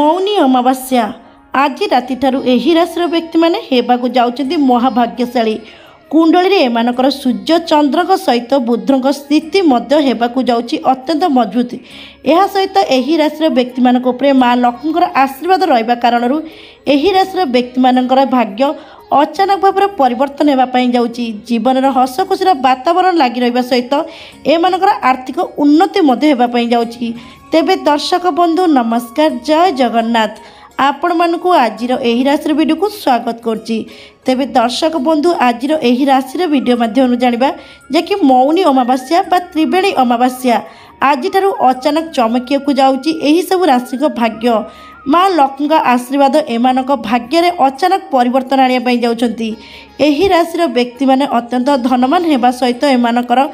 मौनी अमावास्या आज राति ठारू एही राशि व्यक्ति माने हेबाकु जाउछन्ति महाभाग्यशाली। कुंडली एमानकर सूर्य चंद्र सहित बुधर स्थिति मध्य हेबाकु जाउछि अत्यंत मजबूत। यह सहित एही राशि व्यक्ति मानक उपरे माँ लक्ष्मीकर आशीर्वाद रहिबा कारणरू एही राशि व्यक्ति मानकर भाग्य अचानक भाव परिवर्तन होगापाई जाउछि। जीवन हस खुशी वातावरण लगी रहा सहित एमानकर आर्थिक उन्नति होगापाई जाउछि। तेबे दर्शक बंधु नमस्कार, जय जगन्नाथ। आपण मानक आज यही राशि वीडियो को स्वागत करछि। तेबे दर्शक बंधु आज यही राशि वीडियो माध्यम जानिबा जे कि मौनी अमावास्या बा त्रिवेणी अमावास्या आज ठारू अचानक चमकिया को जाउछि। एही सब राशि भाग्य माँ लक्ष्मी का आशीर्वाद एमानक भाग्य रे अचानक परिवर्तन आनिया पई जाउछन्ति। एही राशि व्यक्ति माने अत्यंत धनवान हेबा सहित एमानकर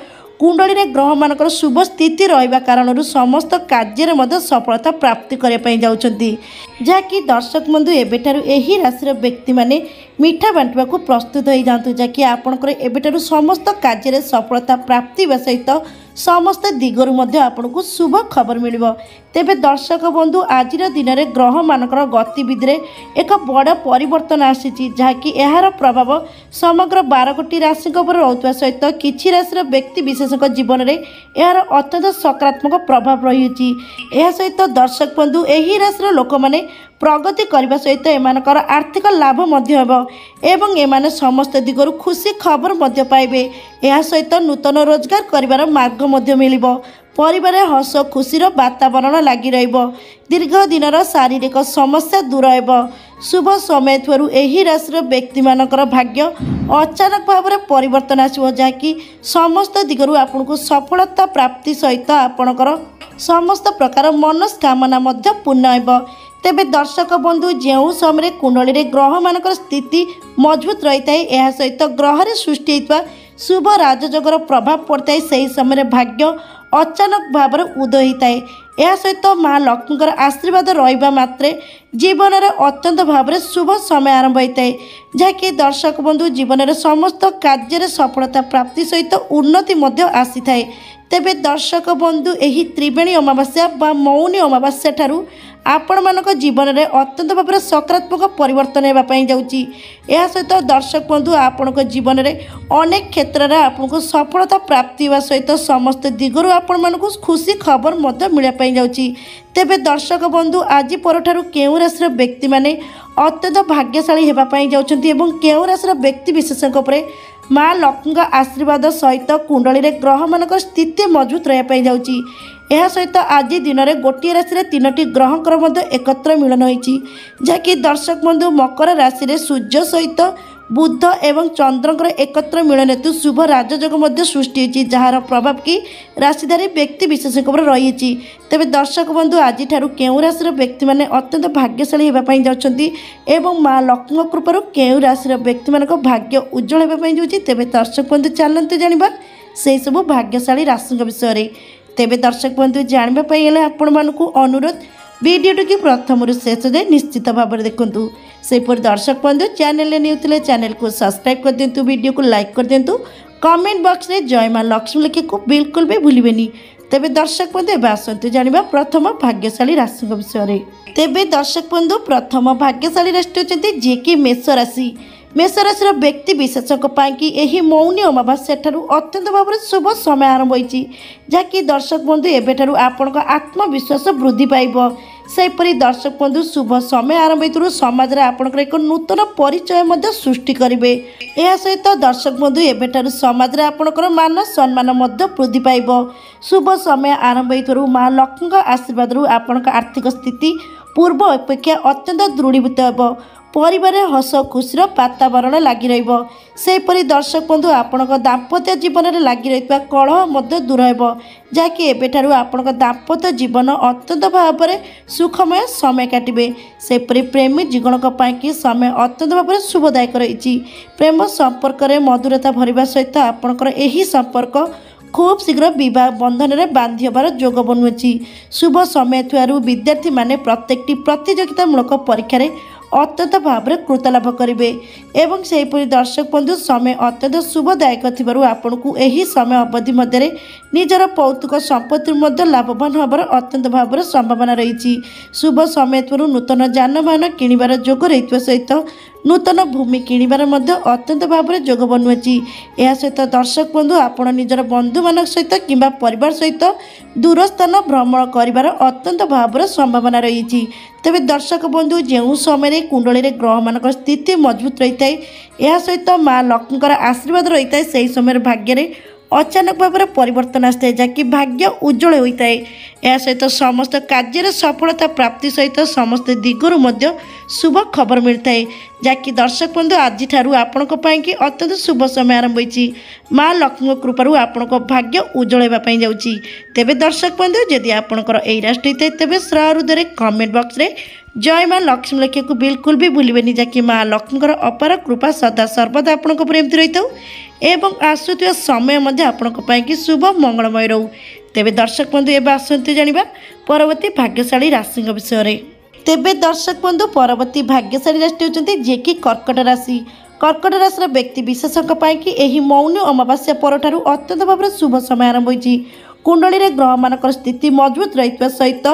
कुंडली रे ग्रह मानकर शुभ स्थिति रहिबा कारणरू समस्त कार्य रे सफलता प्राप्ति करने पई जाउछन्ति। जहाँकि दर्शक बंधु एबेठारू एही राशि व्यक्ति माने मिठा बांटवा को प्रस्तुत हो जातु। जहाँकि आपणकर एबेठारू समस्त कार्य रे सफलता प्राप्ति सहित समस्त दिगरु मध्य आपनको शुभ खबर मिलिबो। तेबे दर्शक बंधु आज दिन में ग्रह मानकर गतिविधि रे एक बड़ परिवर्तन आसी, जहाँकि यार प्रभाव समग्र 12 कोटी राशि उपर रहता सहित किछि राशि व्यक्ति विशेष जीवन में यार अत्यंत सकारात्मक प्रभाव रही। यह सहित दर्शक बंधु यही राशि लोक मैंने प्रगति करने सहित एमानकर आर्थिक लाभ एवं एमाने समस्त दिगरु खुशी खबर पाइबे। यह सहित नूतन रोजगार करिवार मार्ग मिलिबो। परिवार हस खुशीर वातावरण लगी रहिबो। दीर्घ दिनर शारीरिक समस्या दूर हेबो। शुभ समय थुआरु एही राशि व्यक्ति मानकर भाग्य अचानक भाव में परिवर्तन आसिबो, जहाँकि समस्त दिगरु आपनको सफलता प्राप्ति सहित आपणकर समस्त प्रकार मनस्कामना पूर्ण हेबो। तेबे दर्शक बंधु जो समय कुंडली रे ग्रह मानकर स्थिति मजबूत रही है, यह सहित ग्रह रे सृष्टि होता शुभ राजयोगर प्रभाव पड़ता है, सही समय भाग्य अचानक भाव उदय होता है। यह सहित माँ लक्ष्मीकर आशीर्वाद रहिबा मात्रे जीवन में अत्यंत भाव में शुभ समय आरंभ होता है, जहाँकि दर्शक बंधु जीवन में समस्त कार्य सफलता प्राप्ति सहित उन्नति आसी थाए। तेबे दर्शक बंधु यही त्रिवेणी अमावास्या बा मौनी अमावास्या ठारू आपण मानक जीवन में अत्यंत भाव में सकारात्मक परिवर्तन होगापाई जाउछि। यह सहित दर्शक बंधु आपण जीवन में अनेक क्षेत्र में आपको सफलता प्राप्ति सहित समस्त दिगरु आपण मानक खुशी खबर मिलपाई जाउछि। तेबे दर्शक बंधु आज परठारू केउं राशि व्यक्ति माने अत्यंत भाग्यशाली होगापाई जाउछन्ति एवं केउं राशि व्यक्ति विशेषज्ञ उपरे माँ लक्ष्मी का आशीर्वाद सहित कुंडली रे ग्रह मानकर स्थिति मजबूत रही जाउछि। यह सहित आज दिन में गोटे राशि 3टी ग्रहंकर एकत्र मिलन होइछि, जहाँकि दर्शक बंधु मकर राशि रे सूर्य सहित बुध एवं चंद्रकर एकत्र मिलन हेतु शुभ राजयोग सृष्टि होइछि, जार प्रभाव कि राशिधारी व्यक्ति विशेष रही। तेबे दर्शक बंधु आज ठारू केउं राशि व्यक्ति माने अत्यंत भाग्यशाली होगापाई जाउछन्ति एवं माँ लक्ष्मी कृपारू केउं राशि व्यक्ति मानक भाग्य उज्जवल होगापाई जाउछि। तेबे दर्शक बंधु चलन्तु जानिबा से सब भाग्यशाली राशि विषय। तेबे दर्शक बंधु जानवाई हेले आपण मानकु अनुरोध वीडियो की प्रथम शेष जाए निश्चित भाव में देखूँ। सेपरी दर्शक बंधु चैनल न्यू थे चैनल को सब्सक्राइब कर दिंतु, वीडियो को लाइक कर दिंतु, कमेंट बॉक्स में जय माँ लक्ष्मी लिखे को बिल्कुल भी भूलिबेनी। तेबे दर्शक बंधु एवं आसतु जानिबा प्रथम भाग्यशाली राशि विषय। तेबे दर्शक बंधु प्रथम भाग्यशाली राशि होती जे कि मेष राशि। मेष राशि व्यक्ति विशेषज्ञ कि यही मौनी अमावास्या ठारू अत्यंत भाव में शुभ समय आरंभ होइछि, जहाँकि दर्शक बंधु एबेठारू आपणक आत्मविश्वास वृद्धि पाइब। सेपरी दर्शक बंधु शुभ समय आरंभ होइतु समाज रे आपणकर एक नूतन परिचय सृष्टि करिवे। यह सहित दर्शक बंधु एबेठारू समाज रे आपणकर मान सम्मान वृद्धि पाइब। शुभ समय आरंभ होइतु माँ लक्ष्मी आशीर्वाद आपणक आर्थिक स्थिति पूर्व अपेक्षा अत्यंत दृढ़ीभूत हेब। परिवार हस खुशीर वातावरण लगी रहिबो। सेपरी दर्शक बंधु आपणक दाम्पत्य जीवन में लगी रहितबा कलह दूर हेबो, जहाँकि एबेठारू आपणक दाम्पत्य जीवन अत्यंत भाव में सुखमय समय काटिबे। सेपरी प्रेमी जीवनक कि समय अत्यंत भाव में शुभदायक रही। प्रेम संपर्क में मधुरता भरवा सहित आपणकर एही संपर्क खूब शीघ्र विवाह बंधन में बांधि होबार जोग बनुछि। शुभ समय थुआरु विद्यार्थी माने प्रत्येकटी प्रतियोगितामूलक परीक्षा अत्यंत भाव कृत लाभ करेंगे। एवं सेहीपरि दर्शक बंधु समय अत्यंत शुभदायक थिबारु आपनकु एही समय अवधि मध्य निजर पौतुक संपत्ति मध्य लाभवान होबार अत्यंत भाव संभावना रही। शुभ समय थ्रू नूतन जानवाहन किणिबार जोग रही सहित नूतन भूमि किणिबार मध्य अत्यंत भाव जोग बनुची। यह सहित दर्शक बंधु आपण निजर बंधु मान सहित किंबा परिवार सहित दूर स्थान भ्रमण करिबार अत्यंत भाव संभावना रही। तेबे दर्शक बंधु जो समय कुंडली ग्रह मान स्थिति मजबूत रही है, यह सहित माँ लक्ष्मी आशीर्वाद रही है, से समय भाग्य अचानक भाव में परिवर्तन आए जहाँकि भाग्य उज्जवल होता है। यह सहित समस्त कार्य सफलता प्राप्ति सहित समस्त दिगरु मध्य शुभ खबर मिलता है, जहाँकि दर्शक बंधु आज आपण अत्यंत शुभ समय आरंभ होती। माँ लक्ष्मी कृपारू आपण भाग्य उज्जवल होगापी जाऊँगी। तेबे दर्शक बंधु जदि आपंकर यही राशि होता है तेज श्रहृदय कमेंट बॉक्स रे जय माँ लक्ष्मी लिखा को बिल्कुल भी भूलें, जहाँकि माँ लक्ष्मी अपार कृपा सदा सर्वदा आपण एमती रही था एवं आसुवा समय आपण शुभ मंगलमय रहू। तेबे दर्शक बंधु एवं आसतु जानिबा परवर्ती भाग्यशाली राशि विषय में। तेबे दर्शक बंधु परवर्ती भाग्यशाली राशि होती जे कि कर्कट राशि। कर्कट राशि व्यक्ति विशेषज्ञ यही मौनी अमावास्या पर अत्यंत भाव शुभ समय आरंभ होती। कुंडली रे ग्रह मानकर स्थिति मजबूत रही सहित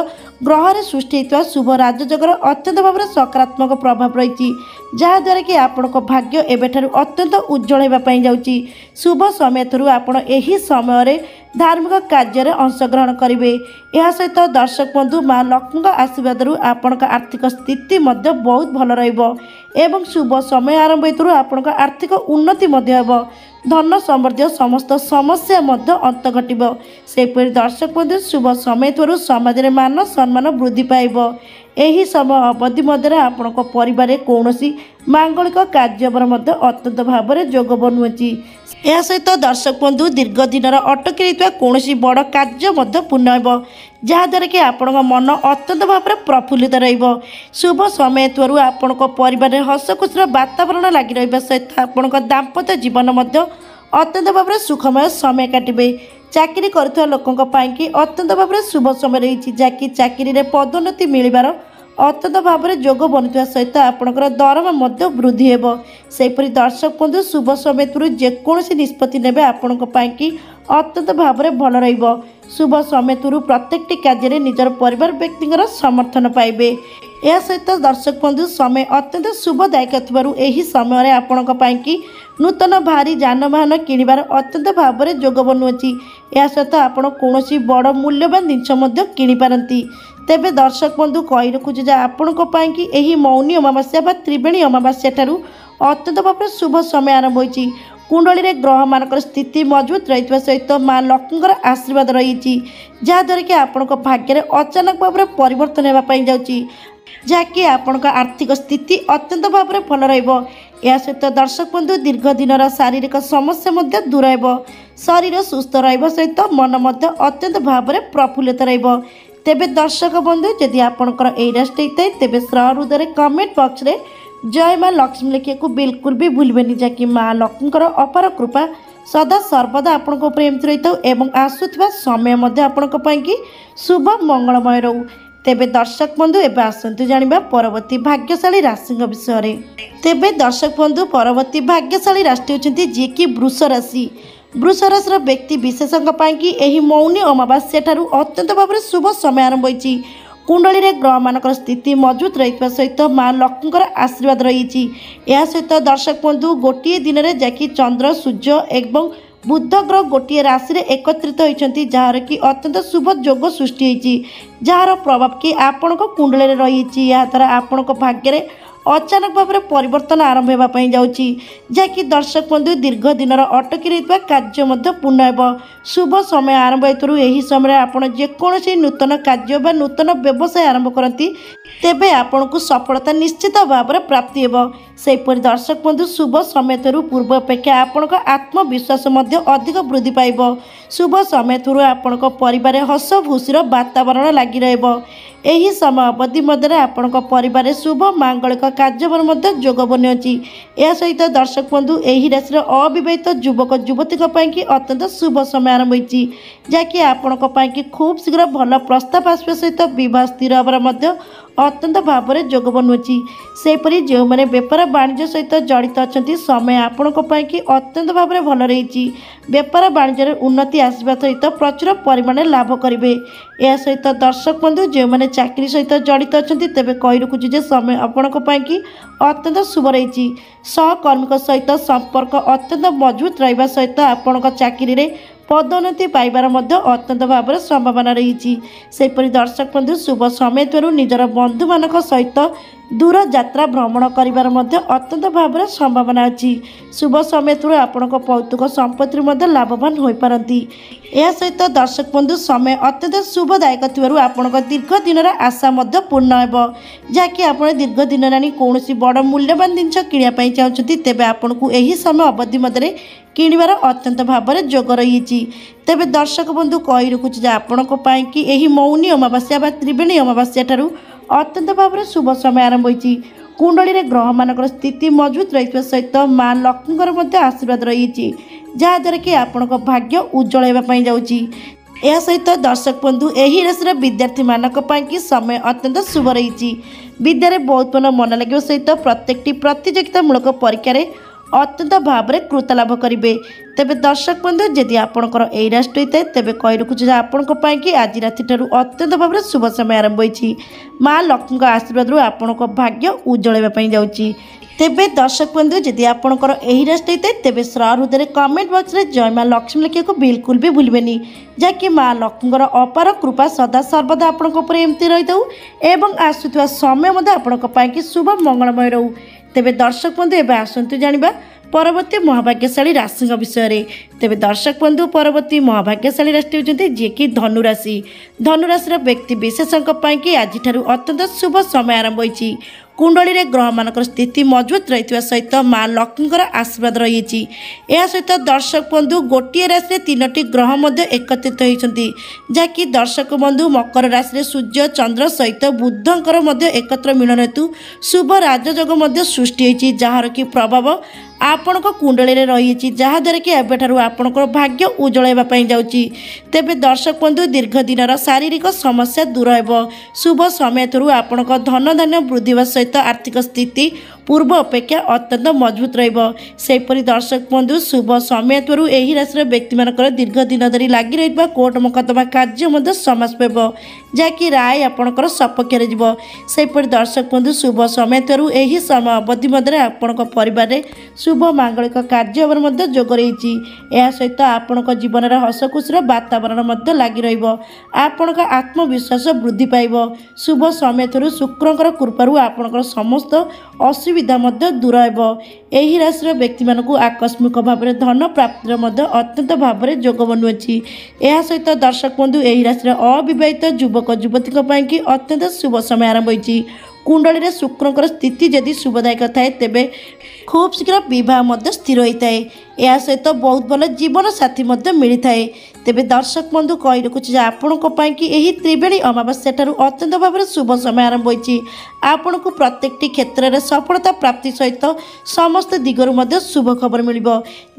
ग्रह सृष्टि होता शुभ राजयोगर अत्यंत भाव सकारात्मक प्रभाव रही, जहाद्वारा कि आपण भाग्य एवं अत्यंत उज्जवल होगापी जाऊँगी। शुभ समय थ्रू आपण यही समय धार्मिक कार्य अंशग्रहण करेंगे। यह सहित दर्शक बंधु माँ लक्ष्मी आशीर्वाद आपण आर्थिक स्थिति बहुत भल रही। शुभ समय आरंभ थ्रू आपण आर्थिक उन्नति धन समृद्धि समस्त समस्या अंत घटब। सेपरि दर्शक बंधु शुभ समय थ्रू समाज में मान सम्मान वृद्धि पाइब। यही समय अवधि मध्य आपण परिवार कौन मांगलिक कार्य अत्यंत भाव में जोग बनुची। यह सहित दर्शक बंधु दीर्घ दिन अटकी कौन बड़ कार्य पूर्ण हो, जहाद्वारा कि आपण मन अत्यंत भाव में प्रफुल्लित रहिब। शुभ समय थ्रू आपण परिवार हसखुशीर वातावरण लगी रहा सहित आपण दाम्पत्य जीवन अत्यंत भाव में सुखमय समय काटे। चाकरी कर लोकों अत्यंत भाव में शुभ समय रही, जहाँकि चाकरी में पदोन्नति मिलबार अत्यंत भाव में जोग बनुवा सहित आपणकर दरमा वृद्धि हो। सेपरि दर्शक बंधु शुभ समय थ्रू जेकोसी निष्पत्ति नेबे आपण अत्यंत भाव में भल रहिबो। शुभ समय थ्रू प्रत्येक कार्य निजर परिवार व्यक्ति समर्थन पाइबे। यह सहित दर्शक बंधु समय अत्यंत शुभदायक थिबारु एही समय आपण नूतन भारी जानवाहन किणिबार अत्यंत भाव में जोग बनुची। यह सहित आपण कौन बड़ मूल्यवान जिनस किणिपारती। तेबे दर्शक बंधु कही रखुचे आपण यही मौनी अमावास्या व त्रिवेणी अमावास्या ठारू अत्यंत भाव शुभ समय आरंभ होती। कुंडली रे ग्रह मानकर स्थिति मजबूत रही सहित माँ लक्ष्मी आशीर्वाद रही, जहाद्वारा कि आपण भाग्य अचानक भाव में परिवर्तन होगापी जाऊँगी, जहाँकि आपण आर्थिक स्थिति अत्यंत भाव में भल रही। यह सहित दर्शक बंधु दीर्घ दिन शारीरिक समस्या दूर हो, शरीर सुस्थ रहिबा सहित मन अत्यंत भाव में प्रफुल्लित रहिबो। तेबे दर्शक बंधु जदि आपणकर यही राशि होता है तेज श्रहृदय कमेंट बॉक्स रे जय माँ लक्ष्मी लिखा को बिल्कुल भी भूलें, जहाँकि माँ लक्ष्मी अपार कृपा सदा सर्वदा आपण एमती रही था एवं आसुवा समय आपण शुभ मंगलमय रहू। तेबे दर्शक बंधु एवं आसतु जानिबा परवर्ती भाग्यशाली राशि विषय में। तेबे दर्शक बंधु परवर्ती भाग्यशाली राशि होती जी कि वृष राशि। वृष राशि व्यक्ति विशेषज्ञ यही मौनी अमावास्या ठारू अत्यंत भाव में शुभ समय आरंभ होती। कुंडली रे ग्रह मानकर स्थिति मजबूत रही सहित माँ लक्ष्मी आशीर्वाद रही। यह सहित दर्शक बंधु गोटे दिन में जहाँकि चंद्र सूर्य एवं बुध ग्रह गोटे राशि रे एकत्रित होती, जार कि अत्यंत शुभ जोग सृष्टि होती, जार प्रभाव कि आपण कुंडली रे रही। या द्वारा आपण भाग्य अचानक भाव में परिवर्तन आरंभ होगापी जाऊँगी, जहाँकि दर्शक बंधु दीर्घ दिन अटकी रही कार्य पूर्ण हो। शुभ समय आरंभ हेतु यही समय आपण जेकोसी नूतन कार्य व नूतन व्यवसाय आरंभ करती तेबे आपण को सफलता निश्चित भाव में प्राप्ति हो। सेपरि दर्शक बंधु शुभ समय थ्रू पूर्व अपेक्षा आपण आत्मविश्वास अधिक वृद्धि पाइब। शुभ समय थ्रू आपण परिवार हस खुशीर वातावरण लगी रहिबो। ଏହି ସମୟ ଅବଧି ମଧ୍ୟରେ ଆପଣଙ୍କ ପରିବାରରେ ଶୁଭ ମାଙ୍ଗଳିକ କାର୍ଯ୍ୟକ୍ରମ ମଧ୍ୟ ଯୋଗ ବନୁଅଛି। ଏହା ସହିତ ଦର୍ଶକ ବନ୍ଧୁ ଏହି ରାଶିର ଅବିବାହିତ ଯୁବକ ଯୁବତୀଙ୍କ ପାଇଁକି ଅତ୍ୟନ୍ତ ଶୁଭ ସମୟ ଆରମ୍ଭ ହୋଇଛି, ଯାହାକି ଆପଣଙ୍କ ପାଇଁକି ଖୁବ୍ ଶୀଘ୍ର ଭଲ ପ୍ରସ୍ତାବ ଆସିବା ସହିତ ବିବାହ ସ୍ଥିର ହେବାର ମଧ୍ୟ ଅତ୍ୟନ୍ତ ଭାବରେ ଯୋଗ ବନୁଅଛି। ସେହିପରି ଯେଉଁମାନେ ବେପାର ବାଣିଜ୍ୟ ସହିତ ଜଡ଼ିତ ଅଛନ୍ତି ସମୟ ଆପଣଙ୍କ ପାଇଁକି ଅତ୍ୟନ୍ତ ଭାବରେ ଭଲ ରହିଛି। ବେପାର ବାଣିଜ୍ୟରେ ଉନ୍ନତି ଆସିବା ସହିତ ପ୍ରଚୁର ପରିମାଣରେ ଲାଭ କରିବେ। ଏହା ସହିତ ଦର୍ଶକ ବନ୍ଧୁ ଯେଉଁମାନେ ଚାକିରି ସହିତ ଜଡ଼ିତ ଅଛନ୍ତି ତେବେ କହି ରଖୁଛି ଯେ ସମୟ ଆପଣଙ୍କ ପାଇଁକି ଅତ୍ୟନ୍ତ ଶୁଭ ରହିଛି। ସହକର୍ମୀଙ୍କ ସହିତ ସମ୍ପର୍କ ଅତ୍ୟନ୍ତ ମଜବୁତ ରହିବା ସହିତ ଆପଣଙ୍କ ଚାକିରିରେ ପଦୋନ୍ନତି ପାଇବାର ମଧ୍ୟ ଅତ୍ୟନ୍ତ ଭାବରେ ସମ୍ଭାବନା ରହିଛି। ସେହିପରି ଦର୍ଶକ ବନ୍ଧୁ ଶୁଭ ସମୟ ଥିବାରୁ ନିଜର ବନ୍ଧୁମାନଙ୍କ ସହିତ ଦୂର ଯାତ୍ରା ଭ୍ରମଣ କରିବାର ମଧ୍ୟ ଅତ୍ୟନ୍ତ ଭାବରେ ସମ୍ଭାବନା ଅଛି। ଶୁଭ ସମୟ ଥିବାରୁ ଆପଣଙ୍କ ପୈତୃକ ସମ୍ପତ୍ତିରୁ ମଧ୍ୟ ଲାଭବାନ ହୋଇପାରନ୍ତି। ଏହା ସହିତ ଦର୍ଶକ ବନ୍ଧୁ ସମୟ ଅତ୍ୟନ୍ତ ଶୁଭଦାୟକ ଥିବାରୁ ଆପଣଙ୍କ ଦୀର୍ଘ ଦିନର ଆଶା ମଧ୍ୟ ପୂର୍ଣ୍ଣ ହେବ, ଯାହାକି ଆପଣ ଦୀର୍ଘ ଦିନ ହେଲାଣି କୌଣସି ବଡ଼ ମୂଲ୍ୟବାନ ଜିନିଷ କିଣିବା ପାଇଁ ଚାହୁଁଛନ୍ତି ତେବେ ଆପଣଙ୍କୁ ଏହି ସମୟ ଅବଧି ମଧ୍ୟରେ କିଣିବାର ଅତ୍ୟନ୍ତ ଭାବରେ ଯୋଗ ରହିଛି। ତେବେ ଦର୍ଶକ ବନ୍ଧୁ କହି ରଖୁଛି ଯେ ଆପଣଙ୍କ ପାଇଁକି ଏହି ମୌନି ଅମାବାସ୍ୟା ବା ତ୍ରିବେଣୀ ଅମାବାସ୍ୟା ଠାରୁ ଅତ୍ୟନ୍ତ ଭାବରେ ଶୁଭ ସମୟ ଆରମ୍ଭ ହୋଇଛି। କୁଣ୍ଡଳୀରେ ଗ୍ରହମାନଙ୍କର ସ୍ଥିତି ମଜବୁତ ରହିଥିବା ସହିତ ମା ଲକ୍ଷ୍ମୀଙ୍କର ମଧ୍ୟ ଆଶୀର୍ବାଦ ରହିଛି, ଯାହାଦ୍ୱାରା କି ଆପଣଙ୍କ ଭାଗ୍ୟ ଉଜ୍ଜଳ ହେବା ପାଇଁ ଯାଉଛି। ଏହା ସହିତ ଦର୍ଶକ ବନ୍ଧୁ ଏହି ରାଶିର ବିଦ୍ୟାର୍ଥୀମାନଙ୍କ ପାଇଁକି ସମୟ ଅତ୍ୟନ୍ତ ଶୁଭ ରହିଛି। ବିଦ୍ୟାରେ ବହୁତ ଭଲ ମନ ଲାଗିବା ସହିତ ପ୍ରତ୍ୟେକଟି ପ୍ରତିଯୋଗିତାମୂଳକ ପରୀକ୍ଷାରେ ଅତ୍ୟନ୍ତ ଭାବରେ କୃତ ଲାଭ କରିବେ। ତେବେ ଦର୍ଶକ ବନ୍ଧୁ ଯଦି ଆପଣଙ୍କର ଏହି ରାଶି ହୋଇଥାଏ ତେବେ କହି ରଖୁଛୁ ଯେ ଆପଣଙ୍କ ପାଇଁକି ଆଜି ରାତିଠାରୁ ଅତ୍ୟନ୍ତ ଭାବରେ ଶୁଭ ସମୟ ଆରମ୍ଭ ହୋଇଛି। ମା ଲକ୍ଷ୍ମୀଙ୍କ ଆଶୀର୍ବାଦରୁ ଆପଣଙ୍କ ଭାଗ୍ୟ ଉଜ୍ଜଳ ହେବା ପାଇଁ ଯାଉଛି। ତେବେ ଦର୍ଶକ ବନ୍ଧୁ ଯଦି ଆପଣଙ୍କର ଏହି ରାଶି ହୋଇଥାଏ ତେବେ ହୃଦୟରେ କମେଣ୍ଟ ବକ୍ସରେ ଜୟ ମା ଲକ୍ଷ୍ମୀ ଲେଖିବାକୁ ବିଲକୁଲ ବି ଭୁଲିବେନି, ଯାହାକି ମା ଲକ୍ଷ୍ମୀଙ୍କର ଅପାର କୃପା ସଦା ସର୍ବଦା ଆପଣଙ୍କ ଉପରେ ଏମିତି ରହିଥାଉ ଏବଂ ଆସୁଥିବା ସମୟ ମଧ୍ୟ ଆପଣଙ୍କ ପାଇଁକି ଶୁଭ ମଙ୍ଗଳମୟ ରହୁ। ତେବେ ଦର୍ଶକ ବନ୍ଧୁ ଏବେ ଆସନ୍ତୁ ଜାଣିବା ପରବର୍ତ୍ତୀ ମହାଭାଗ୍ୟଶାଳୀ ରାଶିଙ୍କ ବିଷୟରେ। ତେବେ ଦର୍ଶକ ବନ୍ଧୁ ପରବର୍ତ୍ତୀ ମହାଭାଗ୍ୟଶାଳୀ ରାଶି ହେଉଛନ୍ତି ଯିଏକି ଧନୁରାଶି। ଧନୁରାଶିର ବ୍ୟକ୍ତି ବିଶେଷଙ୍କ ପାଇଁକି ଆଜିଠାରୁ ଅତ୍ୟନ୍ତ ଶୁଭ ସମୟ ଆରମ୍ଭ ହୋଇଛି। କୁଣ୍ଡଳୀରେ ଗ୍ରହମାନଙ୍କର ସ୍ଥିତି ମଜବୁତ ରହିଥିବା ସହିତ ମା ଲକ୍ଷ୍ମୀଙ୍କର ଆଶୀର୍ବାଦ ରହିଛି। ଏହା ସହିତ ଦର୍ଶକ ବନ୍ଧୁ ଗୋଟିଏ ରାଶିରେ 3ଟି ଗ୍ରହ ମଧ୍ୟ ଏକତ୍ରିତ ହୋଇଛନ୍ତି, ଯାହାକି ଦର୍ଶକ ବନ୍ଧୁ ମକର ରାଶିରେ ସୂର୍ଯ୍ୟ ଚନ୍ଦ୍ର ସହିତ ବୁଧଙ୍କର ମଧ୍ୟ ଏକତ୍ର ମିଳନ ହେତୁ ଶୁଭ ରାଜଯୋଗ ମଧ୍ୟ ସୃଷ୍ଟି ହୋଇଛି, ଯାହାର କି ପ୍ରଭାବ ଆପଣଙ୍କ କୁଣ୍ଡଳୀରେ ରହିଛି, ଯାହାଦ୍ୱାରା କି ଏବେଠାରୁ ଆପଣଙ୍କର ଭାଗ୍ୟ ଉଜ୍ଜଳ ହେବା ପାଇଁ ଯାଉଛି। ତେବେ ଦର୍ଶକ ବନ୍ଧୁ ଦୀର୍ଘ ଦିନର ଶାରୀରିକ ସମସ୍ୟା ଦୂର ହେବ। ଶୁଭ ସମୟ ଥିବାରୁ ଆପଣଙ୍କ ଧନ ଧାନ୍ୟ ବୃଦ୍ଧି ହେବା ସହିତ ଆର୍ଥିକ ସ୍ଥିତି ପୂର୍ବ ଅପେକ୍ଷା ଅତ୍ୟନ୍ତ ମଜବୁତ ରହିବ। ସେହିପରି ଦର୍ଶକ ବନ୍ଧୁ ଶୁଭ ସମୟ ଥିବାରୁ ଏହି ରାଶିର ବ୍ୟକ୍ତିମାନଙ୍କର ଦୀର୍ଘ ଦିନ ଧରି ଲାଗି ରହିଥିବା କୋର୍ଟ ମକଦ୍ଦମା କାର୍ଯ୍ୟ ମଧ୍ୟ ସମାପ୍ତ ହେବ, ଯାହାକି ରାୟ ଆପଣଙ୍କର ସପକ୍ଷରେ ଯିବ। ସେହିପରି ଦର୍ଶକ ବନ୍ଧୁ ଶୁଭ ସମୟ ଥିବାରୁ ଏହି ସମୟ ଅବଧି ମଧ୍ୟରେ ଆପଣଙ୍କ ପରିବାରରେ ଶୁଭ ମାଙ୍ଗଳିକ କାର୍ଯ୍ୟ ହେବାର ମଧ୍ୟ ଯୋଗ ରହିଛି। ଏହା ସହିତ ଆପଣଙ୍କ ଜୀବନରେ ହସ ଖୁସିର ବାତାବରଣ ମଧ୍ୟ ଲାଗି ରହିବ। ଆପଣଙ୍କ ଆତ୍ମବିଶ୍ୱାସ ବୃଦ୍ଧି ପାଇବ। ଶୁଭ ସମୟ ଥିବାରୁ ଶୁକ୍ରଙ୍କର କୃପାରୁ ଆପଣଙ୍କର ସମସ୍ତ ଅସୁବିଧା ମଧ୍ୟ ଦୂର ହେବ। ଏହି ରାଶିର ବ୍ୟକ୍ତିମାନଙ୍କୁ ଆକସ୍ମିକ ଭାବରେ ଧନ ପ୍ରାପ୍ତିର ମଧ୍ୟ ଅତ୍ୟନ୍ତ ଭାବରେ ଯୋଗ ବନୁଅଛି। ଏହା ସହିତ ଦର୍ଶକ ବନ୍ଧୁ ଏହି ରାଶିର ଅବିବାହିତ ଯୁବକ ଯୁବତୀଙ୍କ ପାଇଁକି ଅତ୍ୟନ୍ତ ଶୁଭ ସମୟ ଆରମ୍ଭ ହୋଇଛି। କୁଣ୍ଡଳୀରେ ଶୁକ୍ରଙ୍କର ସ୍ଥିତି ଯଦି ଶୁଭଦାୟକ ଥାଏ ତେବେ ଖୁବ୍ ଶୀଘ୍ର ବିବାହ ମଧ୍ୟ ସ୍ଥିର ହୋଇଥାଏ। ଏହା ସହିତ ବହୁତ ଭଲ ଜୀବନ ସାଥୀ ମଧ୍ୟ ମିଳିଥାଏ। ତେବେ ଦର୍ଶକ ବନ୍ଧୁ କହି ରଖୁଛି ଯେ ଆପଣଙ୍କ ପାଇଁକି ଏହି ତ୍ରିବେଣୀ ଅମାବାସ୍ୟା ଠାରୁ ଅତ୍ୟନ୍ତ ଭାବରେ ଶୁଭ ସମୟ ଆରମ୍ଭ ହୋଇଛି। ଆପଣଙ୍କୁ ପ୍ରତ୍ୟେକଟି କ୍ଷେତ୍ରରେ ସଫଳତା ପ୍ରାପ୍ତି ସହିତ ସମସ୍ତ ଦିଗରୁ ମଧ୍ୟ ଶୁଭ ଖବର ମିଳିବ।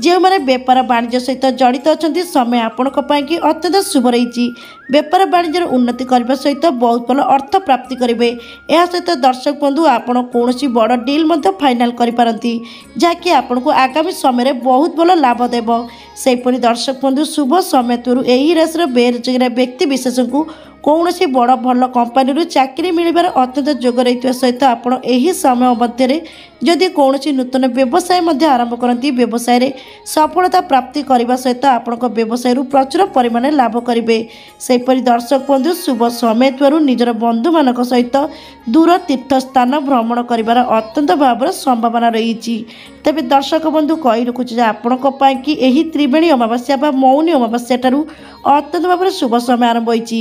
ଯେଉଁମାନେ ବେପାର ବାଣିଜ୍ୟ ସହିତ ଜଡ଼ିତ ଅଛନ୍ତି ସମୟ ଆପଣଙ୍କ ପାଇଁକି ଅତ୍ୟନ୍ତ ଶୁଭ ରହିଛି। ବେପାର ବାଣିଜ୍ୟର ଉନ୍ନତି କରିବା ସହିତ ବହୁତ ଭଲ ଅର୍ଥ ପ୍ରାପ୍ତି କରିବେ। ଏହା ସହିତ ଦର୍ଶକ ବନ୍ଧୁ ଆପଣ କୌଣସି ବଡ଼ ଡିଲ୍ ମଧ୍ୟ ଫାଇନାଲ କରିପାରନ୍ତି, ଯାହାକି ଆପଣଙ୍କୁ ଆଗାମୀ ସମୟରେ ବହୁତ ଭଲ ଲାଭ ଦେବ। ସେହିପରି ଦର୍ଶକ ବନ୍ଧୁ ଶୁଭ ସମୟ ଥିବାରୁ ଏହି ରାଶିର ବେରୋଜଗାର ବ୍ୟକ୍ତି ବିଶେଷଙ୍କୁ କୌଣସି ବଡ଼ ଭଲ କମ୍ପାନୀରୁ ଚାକିରି ମିଳିବାର ଅତ୍ୟନ୍ତ ଯୋଗ ରହିଥିବା ସହିତ ଆପଣ ଏହି ସମୟ ମଧ୍ୟରେ ଯଦି କୌଣସି ନୂତନ ବ୍ୟବସାୟ ମଧ୍ୟ ଆରମ୍ଭ କରନ୍ତି ବ୍ୟବସାୟରେ ସଫଳତା ପ୍ରାପ୍ତି କରିବା ସହିତ ଆପଣଙ୍କ ବ୍ୟବସାୟରୁ ପ୍ରଚୁର ପରିମାଣରେ ଲାଭ କରିବେ। ସେହିପରି ଦର୍ଶକ ବନ୍ଧୁ ଶୁଭ ସମୟ ଥିବାରୁ ନିଜର ବନ୍ଧୁମାନଙ୍କ ସହିତ ଦୂର ତୀର୍ଥସ୍ଥାନ ଭ୍ରମଣ କରିବାର ଅତ୍ୟନ୍ତ ଭାବରେ ସମ୍ଭାବନା ରହିଛି। ତେବେ ଦର୍ଶକ ବନ୍ଧୁ କହି ରଖୁଛି ଯେ ଆପଣଙ୍କ ପାଇଁକି ଏହି ତ୍ରିବେଣୀ ଅମାବାସ୍ୟା ବା ମୌନି ଅମାବାସ୍ୟା ଠାରୁ ଅତ୍ୟନ୍ତ ଭାବରେ ଶୁଭ ସମୟ ଆରମ୍ଭ ହୋଇଛି।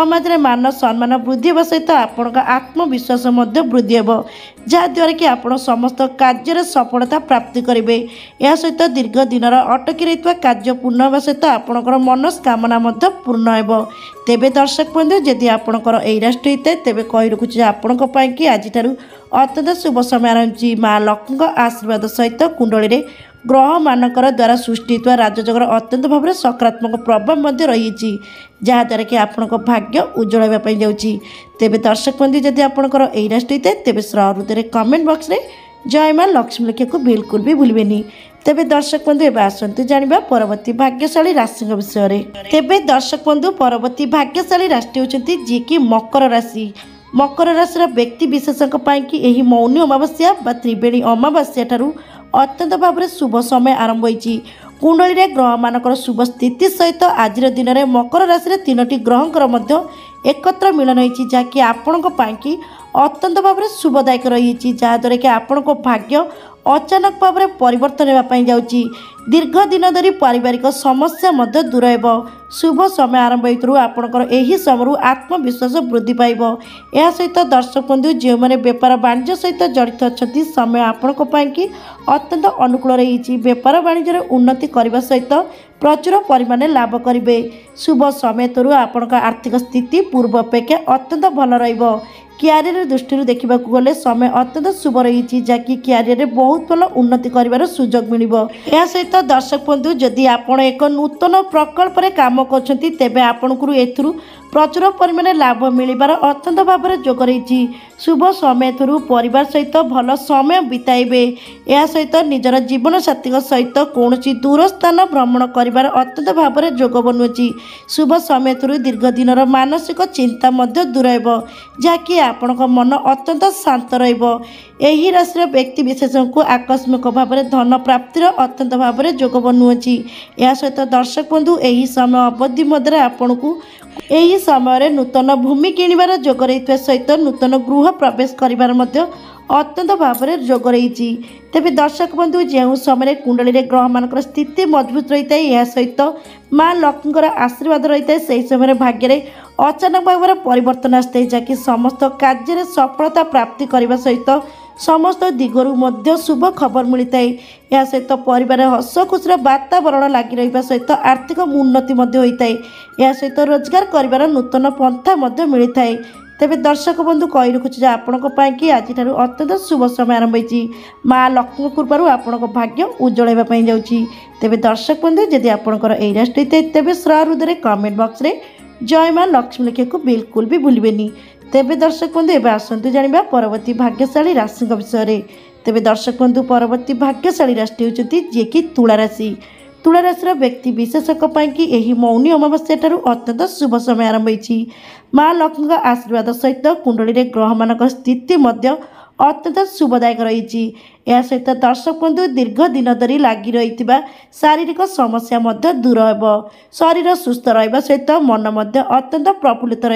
समाज रे मान सम्मान वृद्धि होगा सहित आपण आत्मविश्वास वृद्धि हे जहाँद्वारा कि आप समस्त कार्य सफलता प्राप्ति करेंगे। यह सहित दीर्घ दिन अटकी रही कार्य पूर्ण होगा सहित आपणकर मनस्कामना पूर्ण हो। तेबे दर्शक बंधु जदि आपणकर यही राष्ट्र होता है तेबे कही रखुच्छे आपण कि आज अत्यंत शुभ समय रही माँ लक्ष्मी आशीर्वाद सहित कुंडली ग्रह मानकर द्वारा सृष्टि होता राजजगर अत्यंत भाव में सकारात्मक प्रभाव रही जहाँद्वारा कि आपण भाग्य उज्जवल होगापी जाऊँगी। तेबे दर्शक बंधु जदि आपणकर यही राष्ट्र होता है तेबे हृदय कमेंट बॉक्स रे जय माँ लक्ष्मी लिखा को बिल्कुल भी भूलें। तेबे दर्शक बंधु एवं आसतु जानिबा परवर्ती भाग्यशाली राशि विषय में। तेबे दर्शक बंधु परवर्ती भाग्यशाली राशि होती जी कि मकर राशि। मकर राशि व्यक्ति विशेषों कि मौनी अमावास्या बा त्रिवेणी अमावास्या ठारू अत्यंत भाव में शुभ समय आरंभ होती। कुंडली रे ग्रह मानकर शुभ स्थिति सहित आज दिन में मकर राशि तीनोटी ग्रहंकर एकत्र मिलन होती जहाँकि आपण अत्यंत भाव में शुभदायक रही जहाँद्वारा कि आपण भाग्य अचानक भाव में परिवर्तन होगापी जाऊँगी। दीर्घ दिन धरी पारिवारिक समस्या दूर हो। शुभ समय आरंभ हो आपणकर यही समय आत्मविश्वास वृद्धि पाइब। यह सहित दर्शक बंधु जो मैंने बेपार वाणिज्य सहित जड़ित अच्छा समय आपण कि अत्यंत अनुकूल रही। बेपार वाणिज्य उन्नति करने सहित प्रचुर परिमाण लाभ करेंगे। शुभ समय तरु आपण आर्थिक स्थिति पूर्व अपेक्षा अत्यंत भल रहिबो। क्यारियर दृष्टि देखा गले समय अत्यंत शुभ रही जहाँकि क्यारियर बहुत भल उन्नति कर सुजोग मिल। यह सहित दर्शक बंधु जदि आपण एक नूतन प्रकल्प काम कर आपण को प्रचुर परिमाण लाभ मिलबार अत्यंत भाव में जोग रही। शुभ समय थ्रु परिवार सहित भल समय बिताइबे। यह सहित निजर जीवन साथी सहित कौन दूर स्थान भ्रमण कर अत्यंत भाव में जोग बनुची। शुभ समय थ्रु दीर्घ दिन मानसिक चिंता दूर हो जहाँकि आपण मन अत्यंत शांत रही राशि व्यक्ति विशेषों को आकस्मिक भाव में धन प्राप्तिर अत्यंत भाव में जोग बनुची। यह सहित दर्शक बंधु यही समय अवधि मध्य आपण को यही समय नूतन भूमि किणवार जोग रही सहित नूतन गृह प्रवेश कर अत्यंत भाव में जोग रही। तेबे दर्शक बंधु जो समय कुंडली ग्रह मानक स्थिति मजबूत रही है यह सहित माँ लक्ष्मी आशीर्वाद रही है से समय भाग्य में अचानक भाव में परिवर्तन आसता जहाँकि समस्त कार्य सफलता प्राप्ति करने सहित समस्त दिगरु मध्य शुभ खबर मिलता है। यह सहित परिवार हस खुशी वातावरण लगी रहा सहित आर्थिक उन्नति होता है। यह सहित रोजगार कर नूतन पंथा मिलता है। तेबे दर्शक बंधु कही रखुच्छे आपण कि आज अत्यंत शुभ समय आरंभ होती माँ लक्ष्मी कृपारू आपण भाग्य उज्जवल होगापी जाऊँगी। तेबे दर्शक बंधु जदि आपणकर यही राशि होता तेबे हृदय कमेंट बॉक्स रे जय माँ लक्ष्मी लिखा को बिल्कुल भी भूलें। तेबे दर्शक बंधु एवं आसतु जानिबा परवर्ती भाग्यशाली राशि विषय में। तेबे दर्शक बंधु परवर्ती भाग्यशाली राशि होती जी कि तुला राशि। तुला राशि व्यक्ति विशेषों कि यही मौनी अमावास्या ठारू अत्यंत शुभ समय आरंभ होती। माँ लक्ष्मी आशीर्वाद सहित कुंडली ग्रह मानक स्थिति अत्यंत शुभदायक रही। यह सहित दर्शक बंधु दीर्घ दिन धरी लगी रही शारीरिक समस्या दूर हो। शरीर सुस्थ रहा सहित मन अत्यंत प्रफुल्लित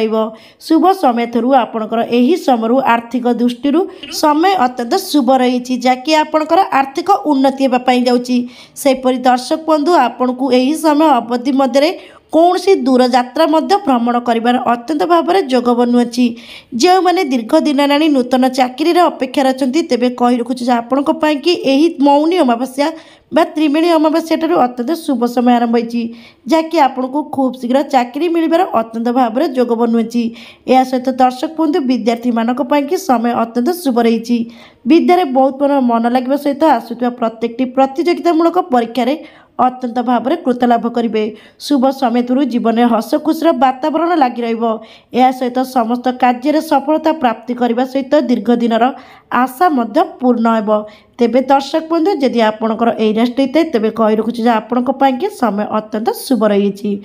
शुभ समय थ्रु आपणकर यही समय आर्थिक दृष्टि समय अत्यंत शुभ रही जहाँकि आपणकर आर्थिक उन्नति होगापी जाऊँगी। सेपरी दर्शक बंधु आपण को यही समय अवधि मध्य कौन सी दूर यात्रा भ्रमण कर अत्यंत भाव में जोग बनुची। जो मैंने दीर्घ दिन आनी नूतन चाकरी अपेक्षा अच्छा तेरे कही रखुच्छे आपण कि यही मौनी अमावास्या बा त्रिवेणी अमावास्या ठारू अत्यंत शुभ समय आरंभ होती जहाँकि आपण को खूब शीघ्र चाकरी मिलबार अत्यंत भाव में जोग बनुची। यह सहित दर्शक बंधु विद्यार्थी मानक कि समय अत्यंत शुभ रही। विद्यार बहुत मन लगे सहित आसुवा प्रत्येक प्रतियोगितामूलक परीक्षा अत्यंत भाव में कृत लाभ करेंगे। शुभ समय थ्रु जीवन में हस खुशी वातावरण लगी रहा सहित समस्त कार्य सफलता प्राप्ति करने सहित दीर्घ दिन आशा पूर्ण हो। तेबे दर्शक बंधु जदि आपणकर यही राशि होता है तेबे कही रखुच्छे आपण समय अत्यंत शुभ रही।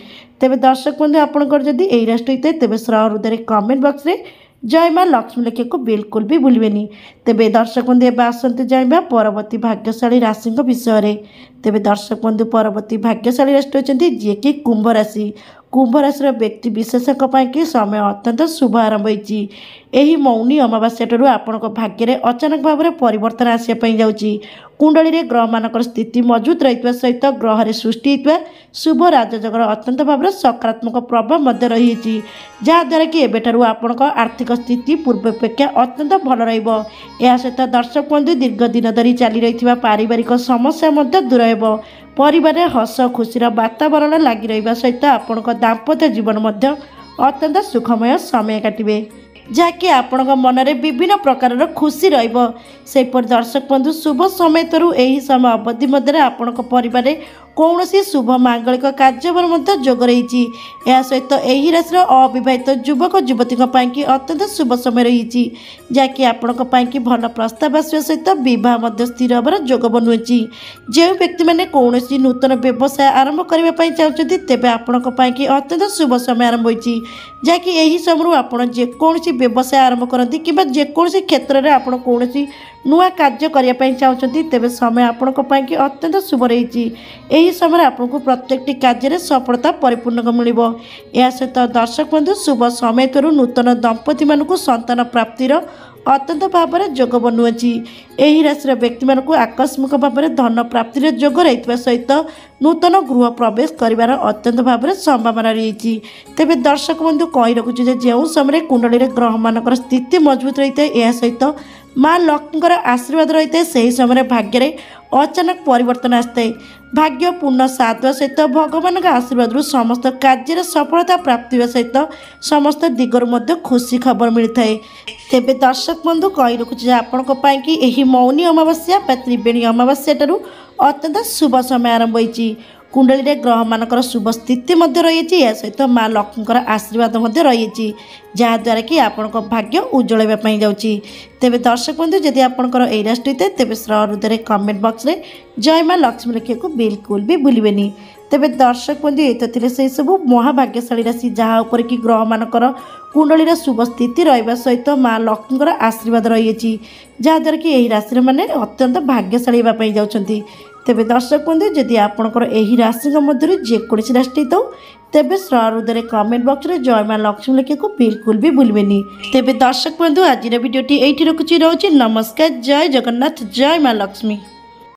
तेबे दर्शक बंधु आपणकर जदि यही राशि होता है तेबे हृदय कमेंट बॉक्स रे जय माँ लक्ष्मी लिखा को बिल्कुल भी भूलें। तेबे दर्शक बंधु एवं आसतु जानिबा परवर्ती भाग्यशाली राशि विषय में। तेबे दर्शक बंधु परवर्ती भाग्यशाली राशि होती जी कि कुंभ राशि। कुंभ राशि व्यक्ति विशेषों कि समय अत्यंत शुभ आरंभ होती। ଏହି ମୌନି ଅମାବାସ୍ୟାଠାରୁ ଆପଣଙ୍କ ଭାଗ୍ୟରେ ଅଚାନକ ଭାବରେ ପରିବର୍ତ୍ତନ ଆସିବା ପାଇଁ ଯାଉଛି। କୁଣ୍ଡଳୀରେ ଗ୍ରହମାନଙ୍କର ସ୍ଥିତି ମଜବୁତ ରହିଥିବା ସହିତ ଗ୍ରହରେ ସୃଷ୍ଟି ହୋଇଥିବା ଶୁଭ ରାଜଯୋଗର ଅତ୍ୟନ୍ତ ଭାବରେ ସକାରାତ୍ମକ ପ୍ରଭାବ ମଧ୍ୟ ରହିଛି, ଯାହାଦ୍ୱାରା କି ଏବେଠାରୁ ଆପଣଙ୍କ ଆର୍ଥିକ ସ୍ଥିତି ପୂର୍ବ ଅପେକ୍ଷା ଅତ୍ୟନ୍ତ ଭଲ ରହିବ। ଏହା ସହିତ ଦର୍ଶକ ବନ୍ଧୁ ଦୀର୍ଘ ଦିନ ଧରି ଚାଲି ରହିଥିବା ପାରିବାରିକ ସମସ୍ୟା ମଧ୍ୟ ଦୂର ହେବ। ପରିବାରରେ ହସ ଖୁସିର ବାତାବରଣ ଲାଗି ରହିବା ସହିତ ଆପଣଙ୍କ ଦାମ୍ପତ୍ୟ ଜୀବନ ମଧ୍ୟ ଅତ୍ୟନ୍ତ ସୁଖମୟ ସମୟ କାଟିବେ, ଯାହାକି ଆପଣଙ୍କ ମନରେ ବିଭିନ୍ନ ପ୍ରକାରର ଖୁସି ରହିବ। ସେହିପରି ଦର୍ଶକ ବନ୍ଧୁ ଶୁଭ ସମୟଠାରୁ ଏହି ସମୟ ଅବଧି ମଧ୍ୟରେ ଆପଣଙ୍କ ପରିବାରରେ କୌଣସି ଶୁଭ ମାଙ୍ଗଳିକ କାର୍ଯ୍ୟକ୍ରମ ମଧ୍ୟ ଯୋଗ ରହିଛି। ଏହା ସହିତ ଏହି ରାଶିର ଅବିବାହିତ ଯୁବକ ଯୁବତୀଙ୍କ ପାଇଁକି ଅତ୍ୟନ୍ତ ଶୁଭ ସମୟ ରହିଛି, ଯାହାକି ଆପଣଙ୍କ ପାଇଁକି ଭଲ ପ୍ରସ୍ତାବ ଆସିବା ସହିତ ବିବାହ ମଧ୍ୟ ସ୍ଥିର ହେବାର ଯୋଗ ବନୁଅଛି। ଯେଉଁ ବ୍ୟକ୍ତିମାନେ କୌଣସି ନୂତନ ବ୍ୟବସାୟ ଆରମ୍ଭ କରିବା ପାଇଁ ଚାହୁଁଛନ୍ତି ତେବେ ଆପଣଙ୍କ ପାଇଁକି ଅତ୍ୟନ୍ତ ଶୁଭ ସମୟ ଆରମ୍ଭ ହୋଇଛି, ଯାହାକି ଏହି ସମୟରୁ ଆପଣ ଯେକୌଣସି ବ୍ୟବସାୟ ଆରମ୍ଭ କରନ୍ତି କିମ୍ବା ଯେକୌଣସି କ୍ଷେତ୍ରରେ ଆପଣ କୌଣସି ନୂଆ କାର୍ଯ୍ୟ କରିବା ପାଇଁ ଚାହୁଁଛନ୍ତି ତେବେ ସମୟ ଆପଣଙ୍କ ପାଇଁକି ଅତ୍ୟନ୍ତ ଶୁଭ ରହିଛି। ଏହି ସମୟରେ ଆପଣଙ୍କୁ ପ୍ରତ୍ୟେକଟି କାର୍ଯ୍ୟରେ ସଫଳତା ପରିପୂର୍ଣ୍ଣ ମିଳିବ। ଏହା ସହିତ ଦର୍ଶକ ବନ୍ଧୁ ଶୁଭ ସମୟଠାରୁ ନୂତନ ଦମ୍ପତିମାନଙ୍କୁ ସନ୍ତାନ ପ୍ରାପ୍ତିର ଅତ୍ୟନ୍ତ ଭାବରେ ଯୋଗ ବନୁଅଛି। ଏହି ରାଶିର ବ୍ୟକ୍ତିମାନଙ୍କୁ ଆକସ୍ମିକ ଭାବରେ ଧନ ପ୍ରାପ୍ତିର ଯୋଗ ରହିଥିବା ସହିତ ନୂତନ ଗୃହ ପ୍ରବେଶ କରିବାର ଅତ୍ୟନ୍ତ ଭାବରେ ସମ୍ଭାବନା ରହିଛି। ତେବେ ଦର୍ଶକ ବନ୍ଧୁ କହି ରଖୁଛୁ ଯେ ଯେଉଁ ସମୟରେ କୁଣ୍ଡଳୀରେ ଗ୍ରହମାନଙ୍କର ସ୍ଥିତି ମଜବୁତ ରହିଥାଏ, ଏହା ସହିତ ମା ଲକ୍ଷ୍ମୀଙ୍କର ଆଶୀର୍ବାଦ ରହିଥାଏ, ସେହି ସମୟରେ ଭାଗ୍ୟରେ ଅଚାନକ ପରିବର୍ତ୍ତନ ଆସିଥାଏ। ଭାଗ୍ୟ ପୂର୍ଣ୍ଣ ସାଥ ଦେବା ସହିତ ଭଗବାନଙ୍କ ଆଶୀର୍ବାଦରୁ ସମସ୍ତ କାର୍ଯ୍ୟରେ ସଫଳତା ପ୍ରାପ୍ତି ହେବା ସହିତ ସମସ୍ତ ଦିଗରୁ ମଧ୍ୟ ଖୁସି ଖବର ମିଳିଥାଏ। ତେବେ ଦର୍ଶକ ବନ୍ଧୁ କହି ରଖୁଛି ଯେ ଆପଣଙ୍କ ପାଇଁକି ଏହି ମୌନି ଅମାବାସ୍ୟା ବା ତ୍ରିବେଣୀ ଅମାବାସ୍ୟାଠାରୁ ଅତ୍ୟନ୍ତ ଶୁଭ ସମୟ ଆରମ୍ଭ ହୋଇଛି। କୁଣ୍ଡଳୀରେ ଗ୍ରହମାନଙ୍କର ଶୁଭ ସ୍ଥିତି ମଧ୍ୟ ରହିଛି, ଏହା ସହିତ ମା ଲକ୍ଷ୍ମୀଙ୍କର ଆଶୀର୍ବାଦ ମଧ୍ୟ ରହିଛି, ଯାହାଦ୍ୱାରା କି ଆପଣଙ୍କ ଭାଗ୍ୟ ଉଜ୍ଜଳ ହେବା ପାଇଁ ଯାଉଛି। ତେବେ ଦର୍ଶକ ବନ୍ଧୁ ଯଦି ଆପଣଙ୍କର ଏହି ରାଶି ହୋଇଥାଏ ତେବେ ହୃଦୟରେ କମେଣ୍ଟ ବକ୍ସରେ ଜୟ ମା ଲକ୍ଷ୍ମୀ ଲେଖିବାକୁ ବିଲକୁଲ ବି ଭୁଲିବେନି। ତେବେ ଦର୍ଶକ ବନ୍ଧୁ ଏତ ଥିଲେ ସେହିସବୁ ମହାଭାଗ୍ୟଶାଳୀ ରାଶି ଯାହା ଉପରେ କି ଗ୍ରହମାନଙ୍କର କୁଣ୍ଡଳୀର ଶୁଭ ସ୍ଥିତି ରହିବା ସହିତ ମା ଲକ୍ଷ୍ମୀଙ୍କର ଆଶୀର୍ବାଦ ରହିଛି, ଯାହାଦ୍ୱାରା କି ଏହି ରାଶିର ମାନେ ଅତ୍ୟନ୍ତ ଭାଗ୍ୟଶାଳୀ ହେବା ପାଇଁ ଯାଉଛନ୍ତି। ତେବେ ଦର୍ଶକ ବନ୍ଧୁ ଯଦି ଆପଣଙ୍କର ଏହି ରାଶିଙ୍କ ମଧ୍ୟରୁ ଯେକୌଣସି ରାଶି ହେଇଥାଉ ତେବେ ହୃଦୟରେ କମେଣ୍ଟ ବକ୍ସରେ ଜୟ ମା ଲକ୍ଷ୍ମୀ ଲେଖିବାକୁ ବିଲକୁଲ ବି ଭୁଲିବେନି। ତେବେ ଦର୍ଶକ ବନ୍ଧୁ ଆଜିର ଭିଡ଼ିଓଟି ଏଇଠି ରଖୁଛି। ରହୁଛି ନମସ୍କାର, ଜୟ ଜଗନ୍ନାଥ, ଜୟ ମା ଲକ୍ଷ୍ମୀ।